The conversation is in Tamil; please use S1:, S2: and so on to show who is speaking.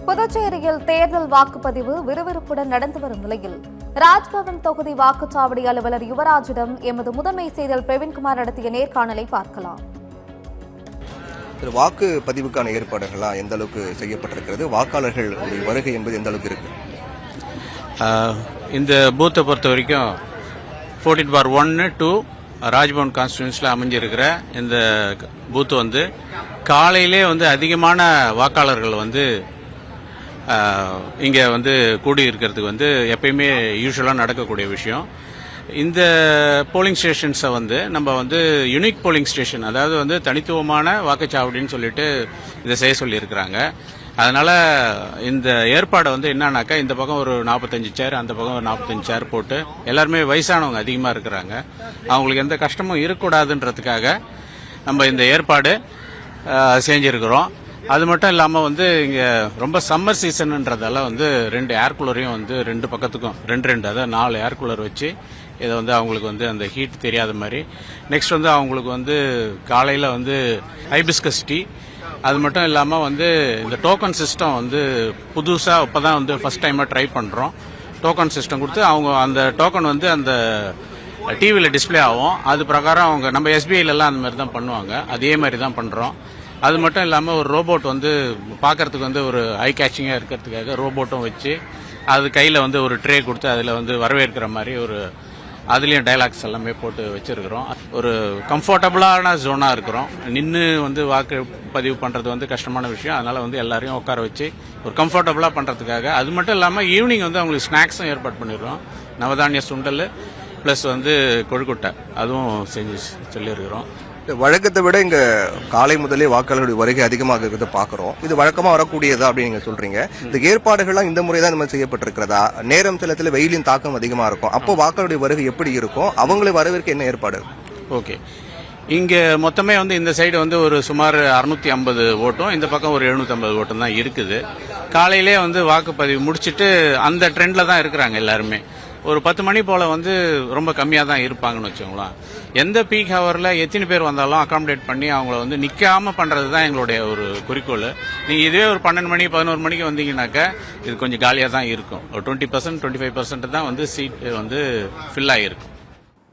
S1: புதுச்சேரியில் தேர்தல் வாக்குப்பதிவு விறுவிறுப்புடன் நடந்து வரும் நிலையில் ராஜ்பவன் தொகுதி வாக்குச்சாவடி அலுவலர் யுவராஜிடம் எமது முதன்மை செய்தியாளர் பிரவீன்குமார் நடத்திய நேர்காணலை பார்க்கலாம்.
S2: வாக்குப்பதிவுக்கான ஏற்பாடுகள்லாம் எந்த அளவுக்கு செய்யப்பட்டிருக்கிறது, வாக்காளர்கள் வருகை என்பது எந்த அளவுக்கு இருக்கு?
S3: இந்த பூத்தை பொறுத்த வரைக்கும் 14/1 ராஜ்பவன் கான்ஸ்டிடியூன்சியில் அமைஞ்சிருக்கிற இந்த பூத்து வந்து காலையிலே அதிகமான வாக்காளர்கள் இங்கே கூடியிருக்கிறதுக்கு எப்பயுமே யூஸ்வலாக நடக்கக்கூடிய விஷயம். இந்த போலிங் ஸ்டேஷன்ஸை நம்ம யூனிக் போலிங் ஸ்டேஷன், அதாவது தனித்துவமான வாக்குச்சாவடின்னு சொல்லிட்டு இதை செய்ய சொல்லியிருக்கிறாங்க. அதனால இந்த ஏற்பாடு என்னன்னாக்கா, இந்த பக்கம் ஒரு 45 சேர், அந்த பக்கம் ஒரு 45 சேர் போட்டு எல்லாருமே வயசானவங்க அதிகமாக இருக்கிறாங்க, அவங்களுக்கு எந்த கஷ்டமும் இருக்கக்கூடாதுன்றதுக்காக நம்ம இந்த ஏற்பாடு செஞ்சிருக்கிறோம். அது மட்டும் இல்லாமல் இங்கே ரொம்ப சம்மர் சீசன்ன்றதால 2 ஏர் கூலரையும் 2 பக்கத்துக்கும் 2 அதாவது 4 ஏர் கூலர் வச்சு இதை அவங்களுக்கு அந்த ஹீட் தெரியாத மாதிரி. நெக்ஸ்ட் அவங்களுக்கு காலையில் ஹைபிஸ்கஸ் டீ. அது மட்டும் இல்லாமல் இந்த டோக்கன் சிஸ்டம் புதுசாக இப்போ தான் ஃபர்ஸ்ட் டைமாக ட்ரை பண்ணுறோம். டோக்கன் சிஸ்டம் கொடுத்து அவங்க அந்த டோக்கன் அந்த டிவியில் டிஸ்பிளே ஆகும். அது பிரகாரம் அவங்க நம்ம எஸ்பிஐலலாம் அந்த மாதிரி தான் பண்ணுவாங்க, அதே மாதிரி தான் பண்ணுறோம். அது மட்டும் இல்லாமல் ஒரு ரோபோட் பார்க்கறதுக்கு ஒரு ஐ கேச்சிங்காக இருக்கிறதுக்காக ரோபோட்டும் வச்சு அது கையில் ஒரு ட்ரே கொடுத்து அதில் வரவேற்கிற மாதிரி அதுலேயும் டைலாக்ஸ் எல்லாமே போட்டு வச்சிருக்கிறோம். ஒரு கம்ஃபர்டபுளான ஜோனாக இருக்கிறோம். நின்று வாக்கு பதிவு பண்ணுறது கஷ்டமான விஷயம். அதனால் எல்லாரையும் உட்கார வச்சு ஒரு கம்ஃபர்டபுளாக பண்ணுறதுக்காக. அது மட்டும் இல்லாமல் ஈவினிங் அவங்களுக்கு ஸ்நாக்ஸும் ஏற்பாடு பண்ணிடுறோம். நவதானிய சுண்டல் ப்ளஸ் கொழுக்கட்டை அதுவும் செஞ்சு சொல்லியிருக்கிறோம்.
S2: வழக்கத்தை விட இங்க காலை முதலே வாக்காளர்களுடைய வருகை அதிகமாக இருக்கிறத பாக்குறோம். இது வழக்கமா வரக்கூடியதா அப்படின்னு நீங்க சொல்றீங்க. இந்த ஏற்பாடுகள்லாம் இந்த முறை தான் இந்த மாதிரி செய்யப்பட்டிருக்கிறதா? நேரம் சிலத்துல வெயிலின் தாக்கம் அதிகமா இருக்கும், அப்போ வாக்காளருடைய வருகை எப்படி இருக்கும்? அவங்களை வரவேற்க என்ன ஏற்பாடு?
S3: ஓகே, இங்க மொத்தமே இந்த சைடு ஒரு சுமார் 650 ஓட்டும், இந்த பக்கம் ஒரு 750 ஓட்டும் தான் இருக்குது. காலையிலே வாக்குப்பதிவு முடிச்சுட்டு அந்த ட்ரெண்ட்ல தான் இருக்கிறாங்க எல்லாருமே. ஒரு 10 மணி போல ரொம்ப கம்மியாக தான் இருப்பாங்கன்னு வச்சுக்கோங்களேன். எந்த பீக் ஹவரில் எத்தனை பேர் வந்தாலும் அகாமடேட் பண்ணி அவங்கள நிற்காம பண்ணுறது தான் எங்களுடைய ஒரு குறிக்கோள். நீங்கள் இதுவே ஒரு 12 மணி 11 மணிக்கு வந்தீங்கன்னாக்கா இது கொஞ்சம் காலியாக தான் இருக்கும். ஒரு 20% 25% தான் சீட் ஃபில் ஆகிருக்கும்.